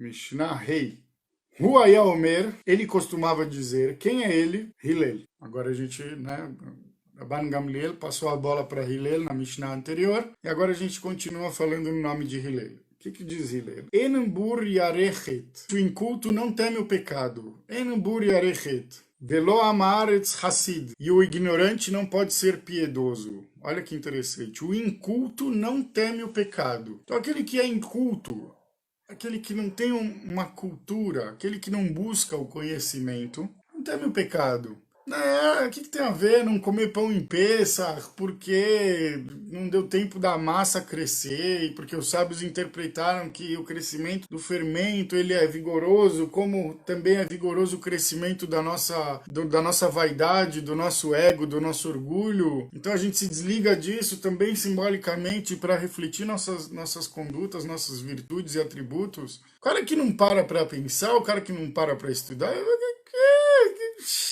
Mishnah Rei. Huaya Omer, ele costumava dizer, quem é ele? Hillel. Agora a gente, né, Rabban Gamliel passou a bola para Hillel na Mishnah anterior, e agora a gente continua falando no nome de Hillel. O que diz Hillel? Enambur yarechet. O inculto não teme o pecado. Enambur yarechet. Velo amaretz hassid. E o ignorante não pode ser piedoso. Olha que interessante. O inculto não teme o pecado. Então aquele que é inculto, aquele que não tem uma cultura, aquele que não busca o conhecimento, não teme o pecado. O que tem a ver não comer pão em Pêssar porque não deu tempo da massa crescer e porque os sábios interpretaram que o crescimento do fermento ele é vigoroso, como também é vigoroso o crescimento da nossa vaidade, do nosso ego, do nosso orgulho. Então a gente se desliga disso também simbolicamente para refletir nossas condutas, nossas virtudes e atributos. O cara que não para pensar, o cara que não para estudar,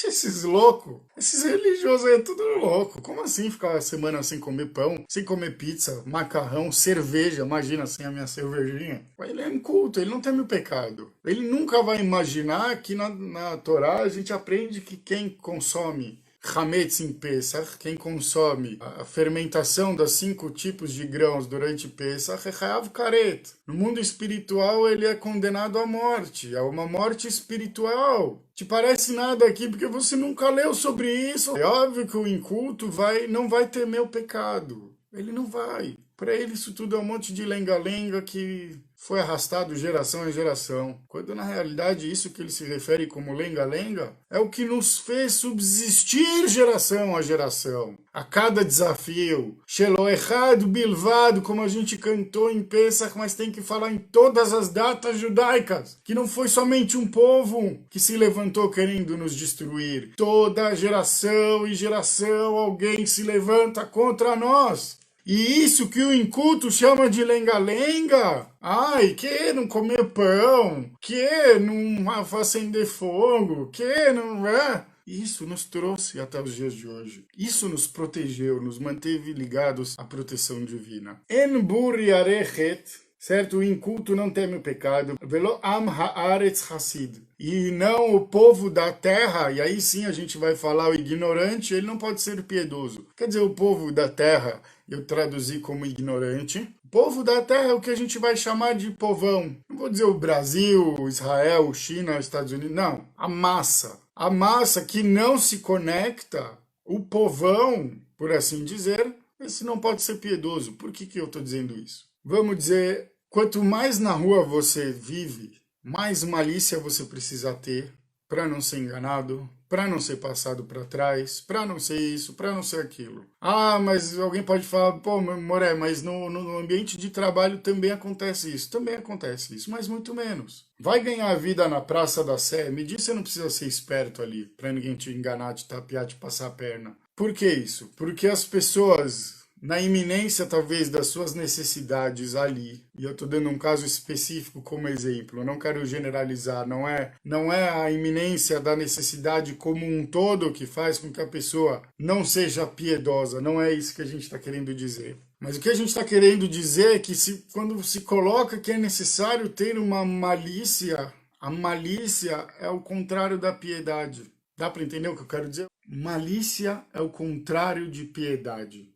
esses loucos, esses religiosos aí é tudo louco. Como assim ficar a semana sem comer pão, sem comer pizza, macarrão, cerveja? Imagina sem a minha cervejinha. Ele é inculto, ele não teme o pecado. Ele nunca vai imaginar que na Torá a gente aprende que quem consome Hametz em Pesach, quem consome a fermentação dos 5 tipos de grãos durante Pesach, é Chayav Karet. No mundo espiritual ele é condenado à morte, é uma morte espiritual. Te parece nada aqui porque você nunca leu sobre isso. É óbvio que o inculto não vai temer o pecado. Ele não vai. Para ele isso tudo é um monte de lenga-lenga que foi arrastado geração em geração. Quando na realidade isso que ele se refere como lenga-lenga é o que nos fez subsistir geração a geração. A cada desafio. Shelo Echad Bilvado, como a gente cantou em Pesach, mas tem que falar em todas as datas judaicas. Que não foi somente um povo que se levantou querendo nos destruir. Toda geração e geração alguém se levanta contra nós. E isso que o inculto chama de lenga-lenga? Ai, que não comer pão? Que não acender fogo? Que não é? Isso nos trouxe até os dias de hoje. Isso nos protegeu, nos manteve ligados à proteção divina. En buri arechet, certo? O inculto não teme o pecado. Velo am haaretz hasid. E não o povo da terra, e aí sim a gente vai falar o ignorante, ele não pode ser piedoso. Quer dizer, o povo da terra, eu traduzi como ignorante. O povo da terra é o que a gente vai chamar de povão. Não vou dizer o Brasil, Israel, China, Estados Unidos, não. A massa. A massa que não se conecta, o povão, por assim dizer, esse não pode ser piedoso. Por que eu estou dizendo isso? Vamos dizer, quanto mais na rua você vive, mais malícia você precisa ter para não ser enganado, para não ser passado para trás, para não ser isso, para não ser aquilo. Ah, mas alguém pode falar, pô, Moré, mas no ambiente de trabalho também acontece isso. Também acontece isso, mas muito menos. Vai ganhar a vida na Praça da Sé, me diz que você não precisa ser esperto ali, para ninguém te enganar, te tapear, te passar a perna. Por que isso? Porque as pessoas, na iminência talvez das suas necessidades ali, e eu estou dando um caso específico como exemplo, eu não quero generalizar, não é a iminência da necessidade como um todo que faz com que a pessoa não seja piedosa, não é isso que a gente está querendo dizer. Mas o que a gente está querendo dizer é que quando se coloca que é necessário ter uma malícia, a malícia é o contrário da piedade. Dá para entender o que eu quero dizer? Malícia é o contrário de piedade.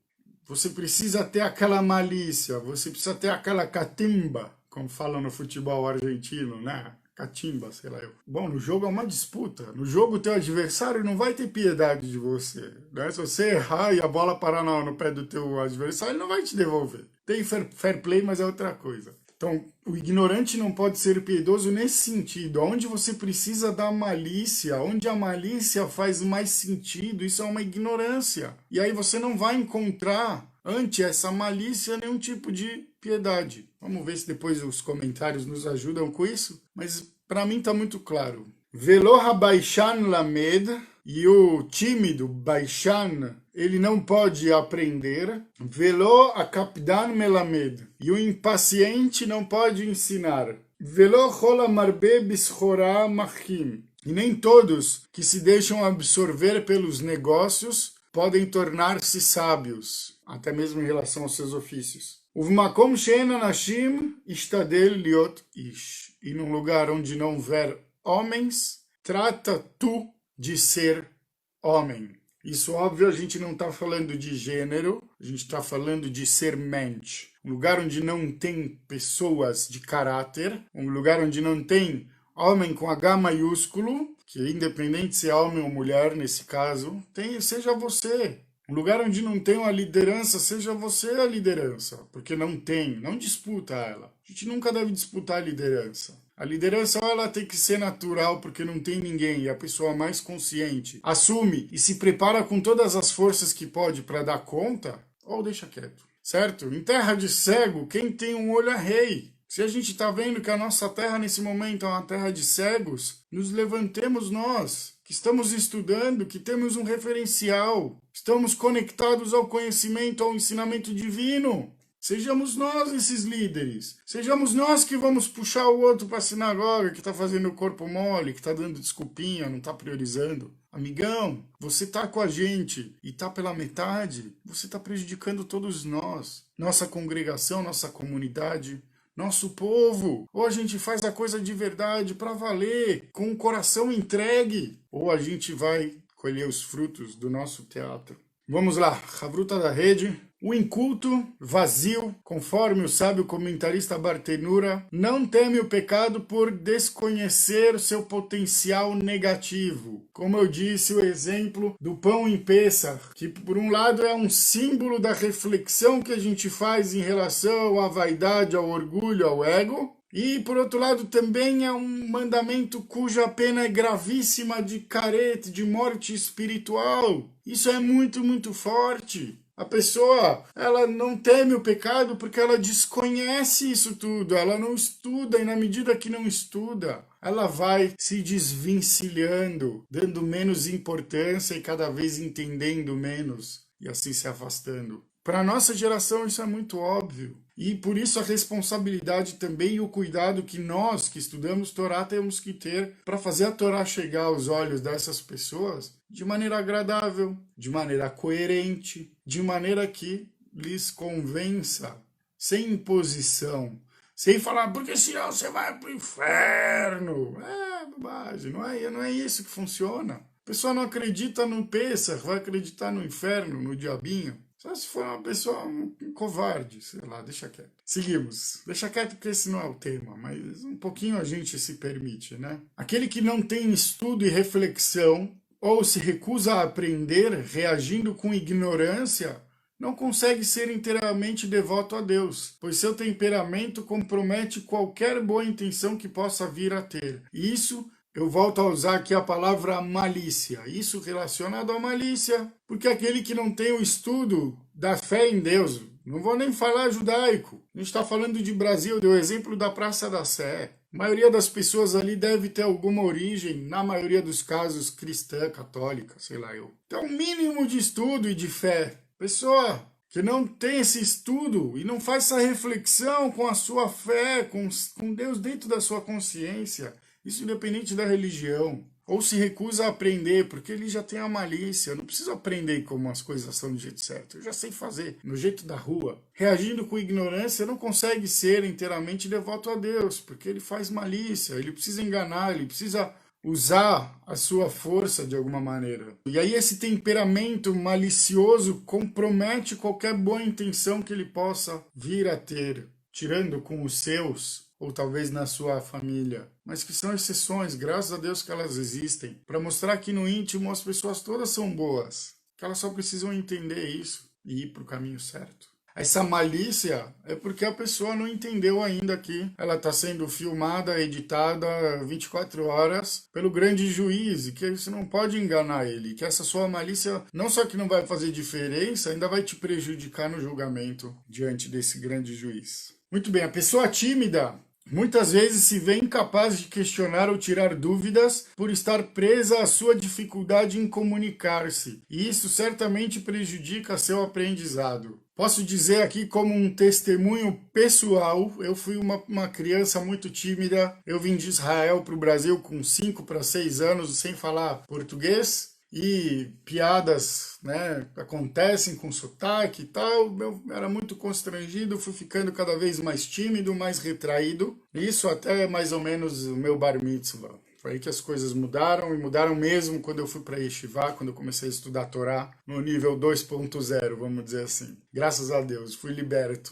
Você precisa ter aquela malícia, você precisa ter aquela catimba, como falam no futebol argentino, né? Catimba, sei lá eu. Bom, no jogo é uma disputa. No jogo, o teu adversário não vai ter piedade de você, né? Se você errar e a bola parar no pé do teu adversário, ele não vai te devolver. Tem fair play, mas é outra coisa. Então, o ignorante não pode ser piedoso nesse sentido. Onde você precisa da malícia, onde a malícia faz mais sentido, isso é uma ignorância. E aí você não vai encontrar, ante essa malícia, nenhum tipo de piedade. Vamos ver se depois os comentários nos ajudam com isso. Mas para mim está muito claro. Velo habaishan lamed, e o tímido, baishan, ele não pode aprender. Velo akapdan melamed, e o impaciente não pode ensinar. Velo chola marbe bischorá machim, e nem todos que se deixam absorver pelos negócios podem tornar-se sábios, até mesmo em relação aos seus ofícios. Uvmakom she'en anashim ishtadel liot ish. E num lugar onde não houver homens, trata tu de ser homem. Isso, óbvio, a gente não está falando de gênero, a gente está falando de ser mente. Um lugar onde não tem pessoas de caráter, um lugar onde não tem homem com H maiúsculo, que independente se é homem ou mulher, nesse caso, seja você. Um lugar onde não tem uma liderança, seja você a liderança, porque não tem, não disputa ela. A gente nunca deve disputar a liderança. A liderança ela tem que ser natural, porque não tem ninguém, e a pessoa mais consciente assume e se prepara com todas as forças que pode para dar conta, ou deixa quieto, certo? Em terra de cego, quem tem um olho é rei. Se a gente está vendo que a nossa terra nesse momento é uma terra de cegos, nos levantemos nós, que estamos estudando, que temos um referencial, estamos conectados ao conhecimento, ao ensinamento divino. Sejamos nós esses líderes. Sejamos nós que vamos puxar o outro para a sinagoga, que está fazendo o corpo mole, que está dando desculpinha, não está priorizando. Amigão, você está com a gente e está pela metade, você está prejudicando todos nós. Nossa congregação, nossa comunidade, nosso povo. Ou a gente faz a coisa de verdade para valer, com o coração entregue, ou a gente vai colher os frutos do nosso teatro. Vamos lá, Havruta da Rede. O inculto, vazio, conforme o sábio comentarista Bartenura, não teme o pecado por desconhecer seu potencial negativo. Como eu disse, o exemplo do pão em Pêssar, que por um lado é um símbolo da reflexão que a gente faz em relação à vaidade, ao orgulho, ao ego, e por outro lado também é um mandamento cuja pena é gravíssima de careta, de morte espiritual. Isso é muito, muito forte. A pessoa, ela não teme o pecado porque ela desconhece isso tudo, ela não estuda, e na medida que não estuda, ela vai se desvencilhando, dando menos importância e cada vez entendendo menos, e assim se afastando. Para a nossa geração isso é muito óbvio, e por isso a responsabilidade também e o cuidado que nós, que estudamos Torá, temos que ter para fazer a Torá chegar aos olhos dessas pessoas de maneira agradável, de maneira coerente, de maneira que lhes convença, sem imposição, sem falar, porque senão você vai para o inferno. É bobagem, não é isso que funciona. A pessoa não acredita no Pêssar, vai acreditar no inferno, no diabinho. Só se for uma pessoa covarde, sei lá, deixa quieto. Seguimos. Deixa quieto porque esse não é o tema, mas um pouquinho a gente se permite, né? Aquele que não tem estudo e reflexão, ou se recusa a aprender, reagindo com ignorância, não consegue ser inteiramente devoto a Deus, pois seu temperamento compromete qualquer boa intenção que possa vir a ter. E isso, eu volto a usar aqui a palavra malícia. Isso relacionado à malícia, porque aquele que não tem o estudo da fé em Deus, não vou nem falar judaico, a gente está falando de Brasil, deu o exemplo da Praça da Sé. A maioria das pessoas ali deve ter alguma origem, na maioria dos casos, cristã, católica, sei lá eu. Então, um mínimo de estudo e de fé. Pessoa que não tem esse estudo e não faz essa reflexão com a sua fé, com Deus dentro da sua consciência, isso independente da religião, ou se recusa a aprender, porque ele já tem a malícia, eu não preciso aprender como as coisas são do jeito certo, eu já sei fazer, no jeito da rua. Reagindo com ignorância, não consegue ser inteiramente devoto a Deus, porque ele faz malícia, ele precisa enganar, ele precisa usar a sua força de alguma maneira. E aí esse temperamento malicioso compromete qualquer boa intenção que ele possa vir a ter, tirando com os seus, ou talvez na sua família, mas que são exceções, graças a Deus que elas existem, para mostrar que no íntimo as pessoas todas são boas, que elas só precisam entender isso e ir para o caminho certo. Essa malícia é porque a pessoa não entendeu ainda que ela está sendo filmada, editada 24 horas pelo grande juiz, e que isso não pode enganar ele, que essa sua malícia não só que não vai fazer diferença, ainda vai te prejudicar no julgamento diante desse grande juiz. Muito bem, a pessoa tímida muitas vezes se vê incapaz de questionar ou tirar dúvidas por estar presa à sua dificuldade em comunicar-se, e isso certamente prejudica seu aprendizado. Posso dizer aqui como um testemunho pessoal, eu fui uma criança muito tímida, eu vim de Israel para o Brasil com 5 para 6 anos sem falar português, e piadas, né, acontecem com sotaque e tal. Eu era muito constrangido, fui ficando cada vez mais tímido, mais retraído. Isso até mais ou menos o meu bar mitzvah. Foi aí que as coisas mudaram, e mudaram mesmo quando eu fui para Yeshiva, quando eu comecei a estudar Torá no nível 2.0, vamos dizer assim. Graças a Deus, fui liberto.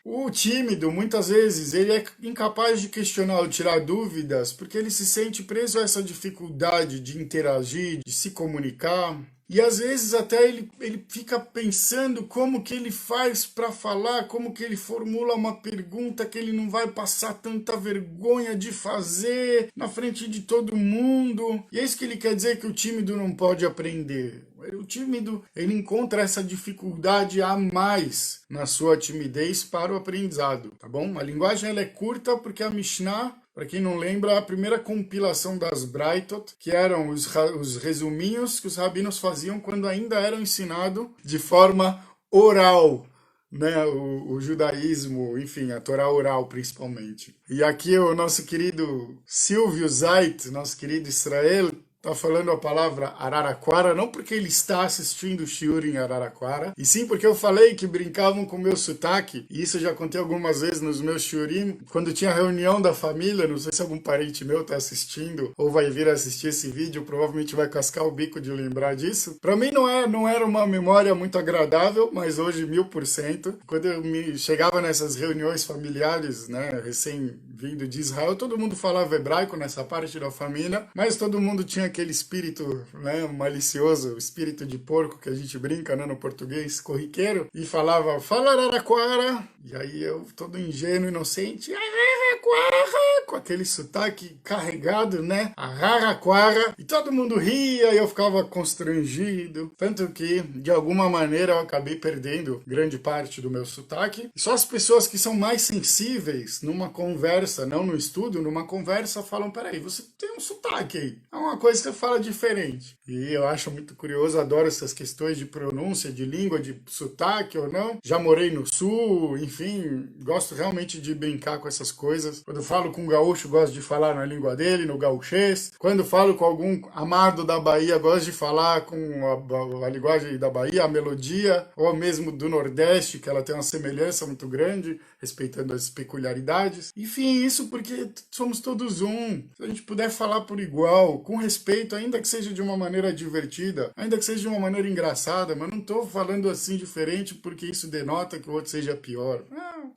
O tímido, muitas vezes, ele é incapaz de questionar ou tirar dúvidas porque ele se sente preso a essa dificuldade de interagir, de se comunicar. E às vezes até ele fica pensando como que ele faz para falar, como que ele formula uma pergunta que ele não vai passar tanta vergonha de fazer na frente de todo mundo. E é isso que ele quer dizer que o tímido não pode aprender. O tímido, ele encontra essa dificuldade a mais na sua timidez para o aprendizado, tá bom? A linguagem ela é curta porque a Mishnah, para quem não lembra, é a primeira compilação das Braitot, que eram os resuminhos que os rabinos faziam quando ainda eram ensinados de forma oral, né, o judaísmo, enfim, a Torá oral principalmente. E aqui o nosso querido Silvio Zait, nosso querido Israel, está falando a palavra Araraquara, não porque ele está assistindo o shiur em Araraquara, e sim porque eu falei que brincavam com o meu sotaque, e isso eu já contei algumas vezes nos meus shiurim, quando tinha reunião da família, não sei se algum parente meu está assistindo, ou vai vir assistir esse vídeo, provavelmente vai cascar o bico de lembrar disso. Para mim não era uma memória muito agradável, mas hoje 1000%. Quando eu chegava nessas reuniões familiares, né, recém-vindo de Israel, todo mundo falava hebraico nessa parte da família, mas todo mundo tinha aquele espírito, né, malicioso, o espírito de porco que a gente brinca, né, no português, corriqueiro, e falava, fala Araraquara, e aí eu, todo ingênuo, inocente, Araraquara, com aquele sotaque carregado, né, Araraquara, e todo mundo ria, e eu ficava constrangido, tanto que, de alguma maneira, eu acabei perdendo grande parte do meu sotaque, e só as pessoas que são mais sensíveis, numa conversa, não no estudo, numa conversa, falam, peraí, você tem um sotaque aí, é uma coisa que você fala diferente. E eu acho muito curioso, adoro essas questões de pronúncia, de língua, de sotaque ou não. Já morei no sul, enfim, gosto realmente de brincar com essas coisas. Quando eu falo com um gaúcho, gosto de falar na língua dele, no gaúchês. Quando falo com algum amado da Bahia, gosto de falar com a linguagem da Bahia, a melodia, ou mesmo do Nordeste, que ela tem uma semelhança muito grande, respeitando as peculiaridades. Enfim, isso porque somos todos um. Se a gente puder falar por igual, com respeito, ainda que seja de uma maneira divertida, ainda que seja de uma maneira engraçada, mas não estou falando assim diferente porque isso denota que o outro seja pior.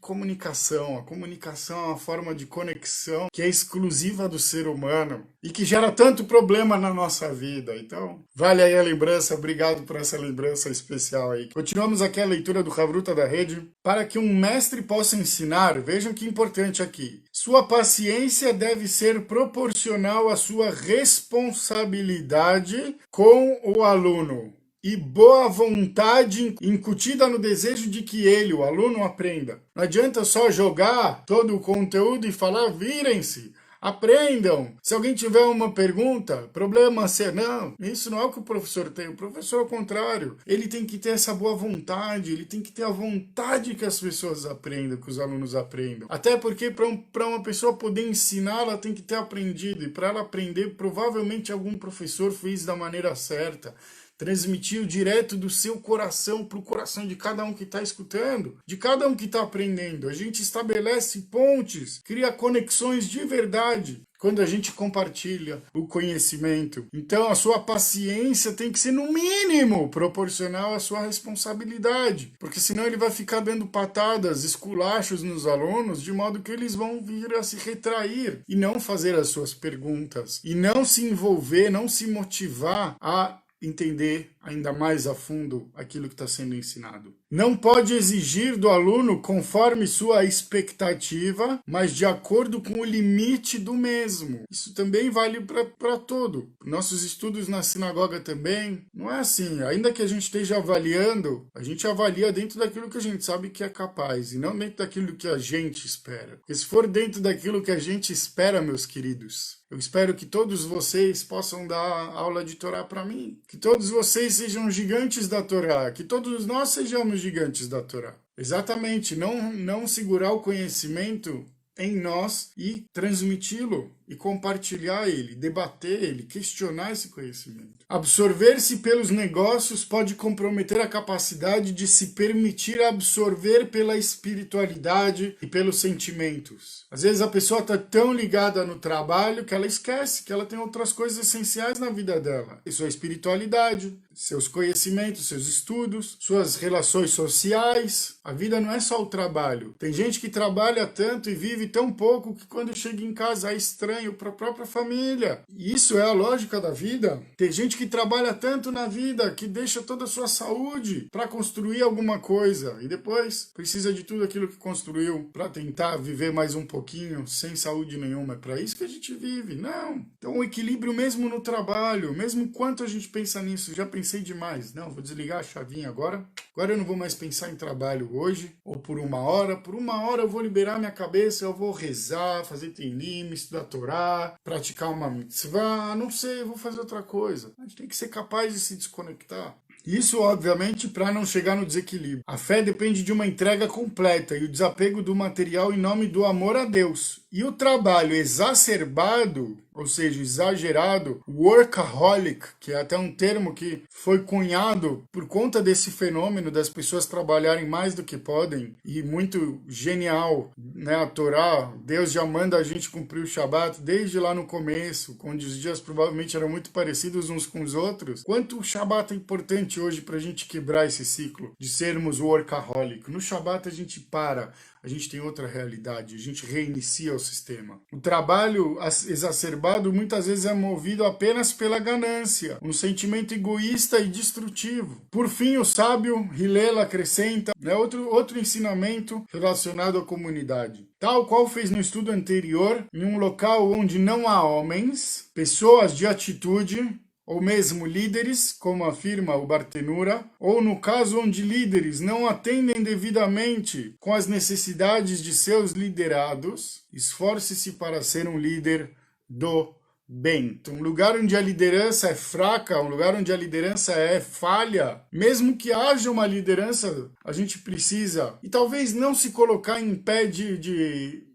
Comunicação. A comunicação é uma forma de conexão que é exclusiva do ser humano e que gera tanto problema na nossa vida. Então, vale aí a lembrança. Obrigado por essa lembrança especial aí. Continuamos aqui a leitura do Havruta da Rede. Para que um mestre possa ensinar, vejam que importante aqui. Sua paciência deve ser proporcional à sua responsabilidade com o aluno e boa vontade incutida no desejo de que ele, o aluno, aprenda. Não adianta só jogar todo o conteúdo e falar, virem-se, aprendam. Se alguém tiver uma pergunta, problema ser não. Isso não é o que o professor tem. O professor, ao contrário, ele tem que ter essa boa vontade, ele tem que ter a vontade que as pessoas aprendam, que os alunos aprendam. Até porque para uma pessoa poder ensinar, ela tem que ter aprendido. E para ela aprender, provavelmente algum professor fez da maneira certa. Transmitiu direto do seu coração para o coração de cada um que está escutando, de cada um que está aprendendo. A gente estabelece pontes, cria conexões de verdade quando a gente compartilha o conhecimento. Então a sua paciência tem que ser no mínimo proporcional à sua responsabilidade, porque senão ele vai ficar dando patadas, esculachos nos alunos, de modo que eles vão vir a se retrair e não fazer as suas perguntas, e não se envolver, não se motivar a entender ainda mais a fundo aquilo que está sendo ensinado. Não pode exigir do aluno conforme sua expectativa, mas de acordo com o limite do mesmo. Isso também vale para todo. Nossos estudos na sinagoga também, não é assim. Ainda que a gente esteja avaliando, a gente avalia dentro daquilo que a gente sabe que é capaz, e não dentro daquilo que a gente espera. Porque se for dentro daquilo que a gente espera, meus queridos, eu espero que todos vocês possam dar aula de Torá para mim. Que todos vocês sejam gigantes da Torá. Que todos nós sejamos gigantes da Torá. Exatamente, não segurar o conhecimento em nós e transmiti-lo e compartilhar ele, debater ele, questionar esse conhecimento. Absorver-se pelos negócios pode comprometer a capacidade de se permitir absorver pela espiritualidade e pelos sentimentos. Às vezes a pessoa está tão ligada no trabalho que ela esquece que ela tem outras coisas essenciais na vida dela. E sua espiritualidade, seus conhecimentos, seus estudos, suas relações sociais. A vida não é só o trabalho. Tem gente que trabalha tanto e vive tão pouco que quando chega em casa é estranho para a própria família. E isso é a lógica da vida. Tem gente que trabalha tanto na vida que deixa toda a sua saúde para construir alguma coisa e depois precisa de tudo aquilo que construiu para tentar viver mais um pouquinho sem saúde nenhuma. É para isso que a gente vive. Não. Então o equilíbrio mesmo no trabalho, mesmo quanto a gente pensa nisso, já pensei demais. Não, vou desligar a chavinha agora. Agora eu não vou mais pensar em trabalho hoje, ou por uma hora. Por uma hora eu vou liberar minha cabeça, eu vou rezar, fazer teilim, estudar Torá, praticar uma mitzvah, não sei, eu vou fazer outra coisa. A gente tem que ser capaz de se desconectar. Isso, obviamente, para não chegar no desequilíbrio. A fé depende de uma entrega completa e o desapego do material em nome do amor a Deus. E o trabalho exacerbado, ou seja, exagerado, workaholic, que é até um termo que foi cunhado por conta desse fenômeno das pessoas trabalharem mais do que podem, e muito genial, né? A Torá, Deus já manda a gente cumprir o Shabat desde lá no começo, onde os dias provavelmente eram muito parecidos uns com os outros. Quanto o Shabat é importante hoje para a gente quebrar esse ciclo de sermos workaholic. No Shabat a gente para, a gente tem outra realidade, a gente reinicia o sistema. O trabalho exacerbado muitas vezes é movido apenas pela ganância, um sentimento egoísta e destrutivo. Por fim, o sábio Hillel acrescenta, né, outro ensinamento relacionado à comunidade. Tal qual fez no estudo anterior, em um local onde não há homens, pessoas de atitude, ou mesmo líderes, como afirma o Bartenura, ou no caso onde líderes não atendem devidamente com as necessidades de seus liderados, esforce-se para ser um líder do bem. Então, um lugar onde a liderança é fraca, um lugar onde a liderança é falha, mesmo que haja uma liderança, a gente precisa, e talvez não se colocar em pé de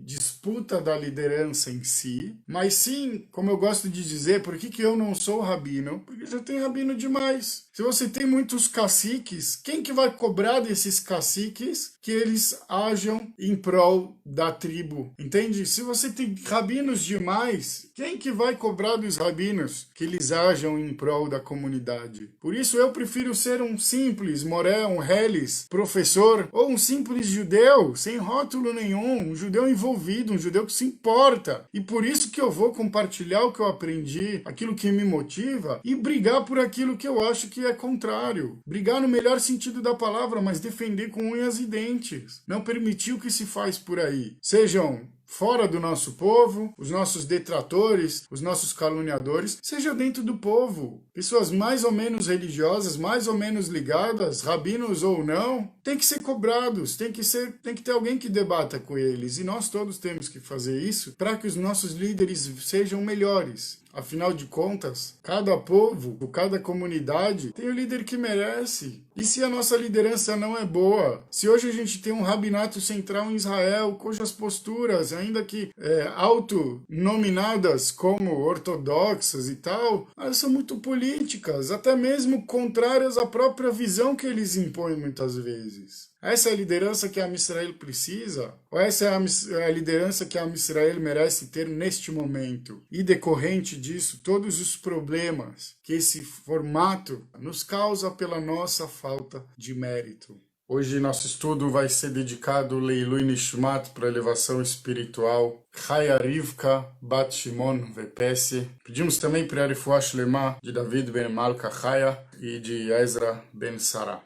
disputa da liderança em si, mas sim, como eu gosto de dizer, por que eu não sou rabino? Porque já tem rabino demais. Se você tem muitos caciques, quem que vai cobrar desses caciques que eles ajam em prol da tribo? Entende? Se você tem rabinos demais, quem que vai cobrar dos rabinos que eles ajam em prol da comunidade? Por isso eu prefiro ser um simples moré, um reles, professor, ou um simples judeu, sem rótulo nenhum, um judeu envolvido, um judeu que se importa. E por isso que eu vou compartilhar o que eu aprendi, aquilo que me motiva, e brigar por aquilo que eu acho que é contrário. Brigar no melhor sentido da palavra, mas defender com unhas e dentes. Não permitir o que se faz por aí. Sejam fora do nosso povo, os nossos detratores, os nossos caluniadores, seja dentro do povo. Pessoas mais ou menos religiosas, mais ou menos ligadas, rabinos ou não, tem que ser cobrados, tem que ter alguém que debata com eles. E nós todos temos que fazer isso para que os nossos líderes sejam melhores. Afinal de contas, cada povo, cada comunidade tem o líder que merece. E se a nossa liderança não é boa? Se hoje a gente tem um rabinato central em Israel, cujas posturas, ainda que autonominadas como ortodoxas e tal, elas são muito políticas, até mesmo contrárias à própria visão que eles impõem muitas vezes. Essa é a liderança que a Am Israel precisa? Ou essa é a liderança que a Am Israel merece ter neste momento? E decorrente disso, todos os problemas que esse formato nos causa pela nossa falta de mérito. Hoje nosso estudo vai ser dedicado ao Leilui Nishmat para elevação espiritual. Chaya Rivka Bat Shimon Vepesse. Pedimos também para a Refuah Shlema de David Ben Malka Chaya e de Ezra Ben Sarah.